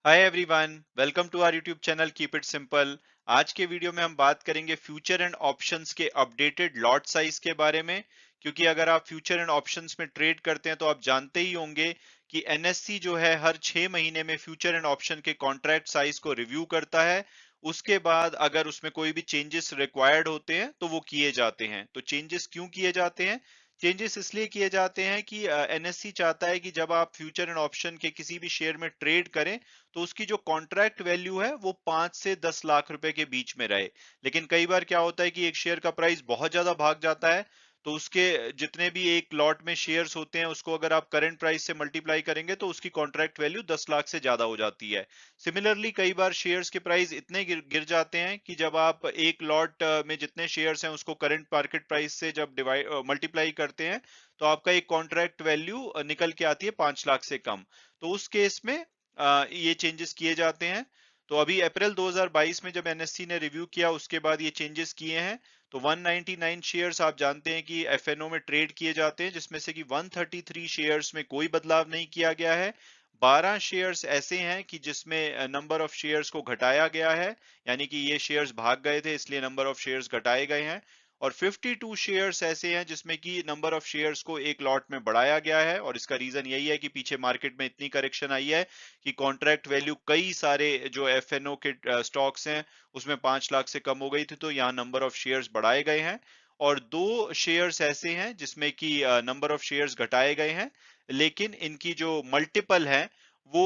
Hi everyone, welcome to our YouTube channel keep it simple. आज के video में हम बात करेंगे फ्यूचर एंड ऑप्शंस के अपडेटेड लॉट साइज के बारे में। क्योंकि अगर आप फ्यूचर एंड ऑप्शंस में ट्रेड करते हैं तो आप जानते ही होंगे कि एनएससी जो है हर 6 महीने में फ्यूचर एंड ऑप्शन के कॉन्ट्रैक्ट साइज को रिव्यू करता है। उसके बाद अगर उसमें कोई भी चेंजेस रिक्वायर्ड होते हैं तो वो किए जाते हैं। तो चेंजेस क्यों किए जाते हैं? चेंजेस इसलिए किए जाते हैं कि एनएससी चाहता है कि जब आप फ्यूचर एंड ऑप्शन के किसी भी शेयर में ट्रेड करें तो उसकी जो कॉन्ट्रैक्ट वैल्यू है वो 5 से 10 लाख रुपए के बीच में रहे। लेकिन कई बार क्या होता है कि एक शेयर का प्राइस बहुत ज्यादा भाग जाता है, तो उसके जितने भी एक लॉट में शेयर्स होते हैं उसको अगर आप करंट प्राइस से मल्टीप्लाई करेंगे तो उसकी कॉन्ट्रैक्ट वैल्यू 10 लाख से ज्यादा हो जाती है। सिमिलरली कई बार शेयर्स के प्राइस इतने गिर जाते हैं कि जब आप एक लॉट में जितने शेयर्स हैं उसको करंट मार्केट प्राइस से जब डिवाइड मल्टीप्लाई करते हैं तो आपका एक कॉन्ट्रैक्ट वैल्यू निकल के आती है 5 लाख से कम। तो उस केस में ये चेंजेस किए जाते हैं। तो अभी अप्रैल 2022 में जब एनएससी ने रिव्यू किया उसके बाद ये चेंजेस किए हैं। तो 199 शेयर्स आप जानते हैं कि एफएनओ में ट्रेड किए जाते हैं, जिसमें से कि 133 शेयर्स में कोई बदलाव नहीं किया गया है। 12 शेयर्स ऐसे हैं कि जिसमें नंबर ऑफ शेयर्स को घटाया गया है, यानी कि ये शेयर्स भाग गए थे इसलिए नंबर ऑफ शेयर्स घटाए गए हैं। और 52 शेयर्स ऐसे हैं जिसमें कि नंबर ऑफ शेयर्स को एक लॉट में बढ़ाया गया है, और इसका रीजन यही है कि पीछे मार्केट में इतनी करेक्शन आई है कि कॉन्ट्रैक्ट वैल्यू कई सारे जो एफएनओ के स्टॉक्स हैं उसमें 5 लाख से कम हो गई थी, तो यहाँ नंबर ऑफ शेयर्स बढ़ाए गए हैं। और दो शेयर्स ऐसे हैं जिसमें कि नंबर ऑफ शेयर्स घटाए गए हैं, लेकिन इनकी जो मल्टीपल है वो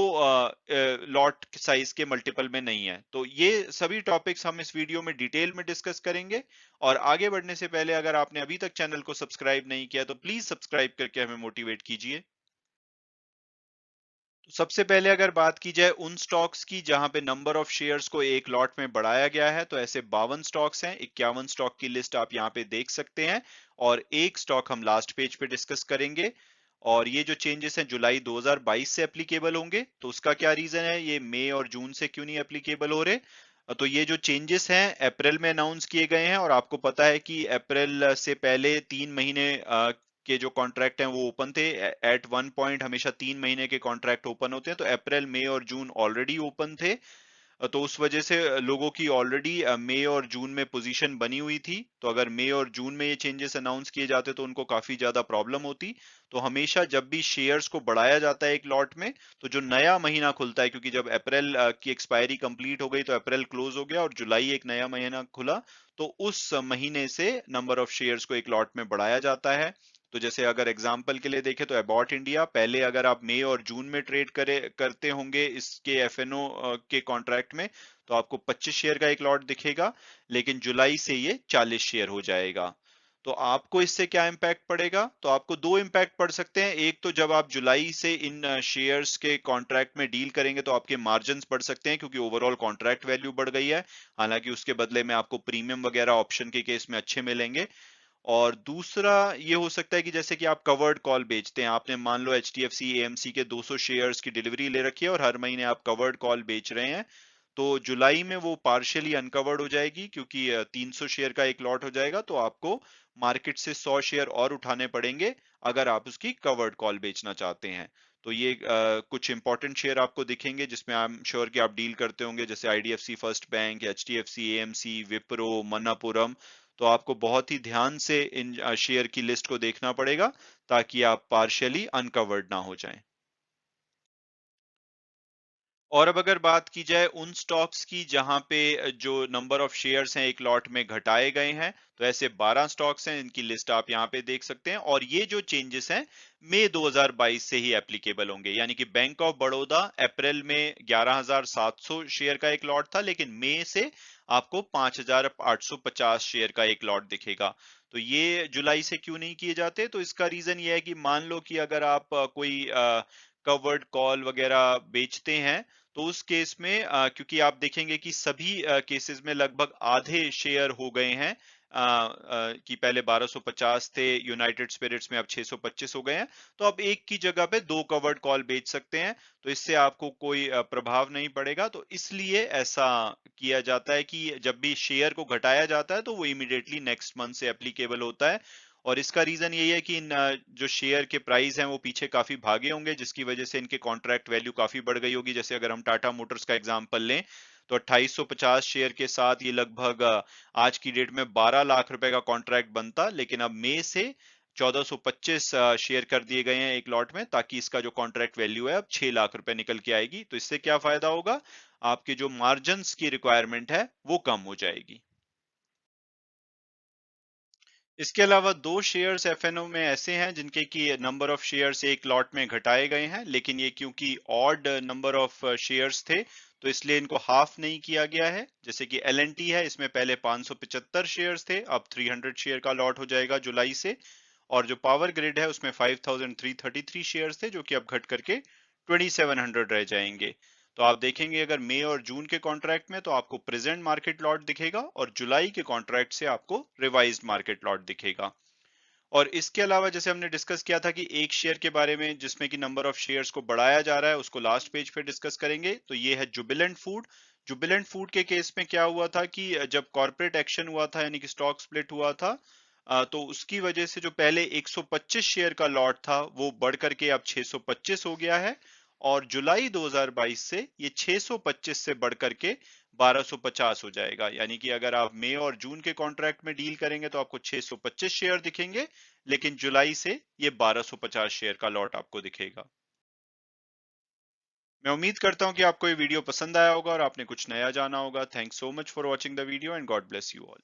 लॉट साइज के मल्टीपल में नहीं है। तो ये सभी टॉपिक्स हम इस वीडियो में डिटेल में डिस्कस करेंगे। और आगे बढ़ने से पहले अगर आपने अभी तक चैनल को सब्सक्राइब नहीं किया तो प्लीज सब्सक्राइब करके हमें मोटिवेट कीजिए। तो सबसे पहले अगर बात की जाए उन स्टॉक्स की जहां पे नंबर ऑफ शेयर्स को एक लॉट में बढ़ाया गया है, तो ऐसे 52 स्टॉक्स हैं। 51 स्टॉक की लिस्ट आप यहाँ पे देख सकते हैं, और एक स्टॉक हम लास्ट पेज पे डिस्कस करेंगे। और ये जो चेंजेस हैं जुलाई 2022 से एप्लीकेबल होंगे, तो उसका क्या रीजन है, ये मई और जून से क्यों नहीं एप्लीकेबल हो रहे? तो ये जो चेंजेस हैं अप्रैल में अनाउंस किए गए हैं, और आपको पता है कि अप्रैल से पहले 3 महीने के जो कॉन्ट्रैक्ट हैं वो ओपन थे। एट वन पॉइंट हमेशा 3 महीने के कॉन्ट्रैक्ट ओपन होते हैं, तो अप्रैल मई और जून ऑलरेडी ओपन थे। तो उस वजह से लोगों की ऑलरेडी मई और जून में पोजीशन बनी हुई थी। तो अगर मई और जून में ये चेंजेस अनाउंस किए जाते तो उनको काफी ज्यादा प्रॉब्लम होती। तो हमेशा जब भी शेयर्स को बढ़ाया जाता है एक लॉट में, तो जो नया महीना खुलता है, क्योंकि जब अप्रैल की एक्सपायरी कंप्लीट हो गई तो अप्रैल क्लोज हो गया और जुलाई एक नया महीना खुला, तो उस महीने से नंबर ऑफ शेयर्स को एक लॉट में बढ़ाया जाता है। तो जैसे अगर एग्जांपल के लिए देखें तो अबॉट इंडिया, पहले अगर आप मई और जून में ट्रेड करते होंगे इसके एफएनओ के कॉन्ट्रैक्ट में, तो आपको 25 शेयर का एक लॉट दिखेगा। लेकिन जुलाई से ये 40 शेयर हो जाएगा। तो आपको इससे क्या इम्पैक्ट पड़ेगा? तो आपको दो इम्पैक्ट पड़ सकते हैं। एक तो जब आप जुलाई से इन शेयर्स के कॉन्ट्रैक्ट में डील करेंगे तो आपके मार्जिन बढ़ सकते हैं, क्योंकि ओवरऑल कॉन्ट्रैक्ट वैल्यू बढ़ गई है। हालांकि उसके बदले में आपको प्रीमियम वगैरह ऑप्शन के केस में अच्छे मिलेंगे। और दूसरा ये हो सकता है कि जैसे कि आप कवर्ड कॉल बेचते हैं, आपने मान लो एचडीएफसी एएमसी के 200 शेयर्स की डिलीवरी ले रखी है और हर महीने आप कवर्ड कॉल बेच रहे हैं, तो जुलाई में वो पार्शियली अनकवर्ड हो जाएगी, क्योंकि 300 शेयर का एक लॉट हो जाएगा, तो आपको मार्केट से 100 शेयर और उठाने पड़ेंगे अगर आप उसकी कवर्ड कॉल बेचना चाहते हैं। तो ये कुछ इंपॉर्टेंट शेयर आपको दिखेंगे जिसमें आई एम श्योर कि आप डील करते होंगे, जैसे IDFC first bank, HDFC AMC, Wipro, Manappuram. तो आपको बहुत ही ध्यान से इन शेयर की लिस्ट को देखना पड़ेगा ताकि आप पार्शियली अनकवर्ड ना हो जाएं। और अब अगर बात की जाए उन स्टॉक्स की जहां पे जो नंबर ऑफ शेयर्स हैं एक लॉट में घटाए गए हैं, तो ऐसे 12 स्टॉक्स हैं, इनकी लिस्ट आप यहां पे देख सकते हैं। और ये जो चेंजेस हैं मई 2022 से ही एप्लीकेबल होंगे, यानी कि बैंक ऑफ बड़ौदा अप्रैल में 11,700 शेयर का एक लॉट था, लेकिन मई से आपको 5,850 शेयर का एक लॉट दिखेगा। तो ये जुलाई से क्यों नहीं किए जाते? तो इसका रीजन ये है कि मान लो कि अगर आप कोई कवर्ड कॉल वगैरह बेचते हैं, तो उस केस में क्योंकि आप देखेंगे कि सभी केसेस में लगभग आधे शेयर हो गए हैं, कि पहले 1250 थे यूनाइटेड स्पिरिट्स में, अब 625 हो गए हैं। तो अब एक की जगह पे दो कवर्ड कॉल बेच सकते हैं, तो इससे आपको कोई प्रभाव नहीं पड़ेगा। तो इसलिए ऐसा किया जाता है कि जब भी शेयर को घटाया जाता है तो वो इमीडिएटली नेक्स्ट मंथ से एप्लीकेबल होता है। और इसका रीजन यही है कि इन जो शेयर के प्राइस हैं वो पीछे काफी भागे होंगे, जिसकी वजह से इनके कॉन्ट्रैक्ट वैल्यू काफी बढ़ गई होगी। जैसे अगर हम टाटा मोटर्स का एग्जांपल लें तो 2850 शेयर के साथ ये लगभग आज की डेट में 12 लाख रुपए का कॉन्ट्रैक्ट बनता, लेकिन अब मई से 1425 शेयर कर दिए गए हैं एक लॉट में, ताकि इसका जो कॉन्ट्रैक्ट वैल्यू है अब 6 लाख रुपए निकल के आएगी। तो इससे क्या फायदा होगा, आपके जो मार्जिन्स की रिक्वायरमेंट है वो कम हो जाएगी। इसके अलावा दो शेयर्स एफएनओ में ऐसे हैं जिनके की नंबर ऑफ शेयर्स एक लॉट में घटाए गए हैं, लेकिन ये क्योंकि ऑड नंबर ऑफ शेयर्स थे तो इसलिए इनको हाफ नहीं किया गया है। जैसे कि एलएनटी है, इसमें पहले 575 शेयर्स थे, अब 300 शेयर का लॉट हो जाएगा जुलाई से। और जो पावर ग्रिड है उसमें 5333 शेयर्स थे, जो कि अब घट करके 2700 रह जाएंगे। तो आप देखेंगे अगर मई और जून के कॉन्ट्रैक्ट में तो आपको प्रेजेंट मार्केट लॉट दिखेगा, और जुलाई के कॉन्ट्रैक्ट से आपको रिवाइज्ड मार्केट लॉट दिखेगा। और इसके अलावा जैसे हमने डिस्कस किया था कि एक शेयर के बारे में जिसमें कि नंबर ऑफ शेयर्स को बढ़ाया जा रहा है, उसको लास्ट पेज पे डिस्कस करेंगे। तो ये है जुबिलेंट फूड। जुबिलेंट फूड के केस में क्या हुआ था कि जब कॉर्पोरेट एक्शन हुआ था, यानी कि स्टॉक स्प्लिट हुआ था, तो उसकी वजह से जो पहले 125 शेयर का लॉट था वो बढ़ करके अब 625 हो गया है। और जुलाई 2022 से ये 625 से बढ़ करके 1250 हो जाएगा। यानी कि अगर आप मई और जून के कॉन्ट्रैक्ट में डील करेंगे तो आपको 625 शेयर दिखेंगे, लेकिन जुलाई से ये 1250 शेयर का लॉट आपको दिखेगा। मैं उम्मीद करता हूं कि आपको ये वीडियो पसंद आया होगा और आपने कुछ नया जाना होगा। Thanks so much for watching the video and God bless you all.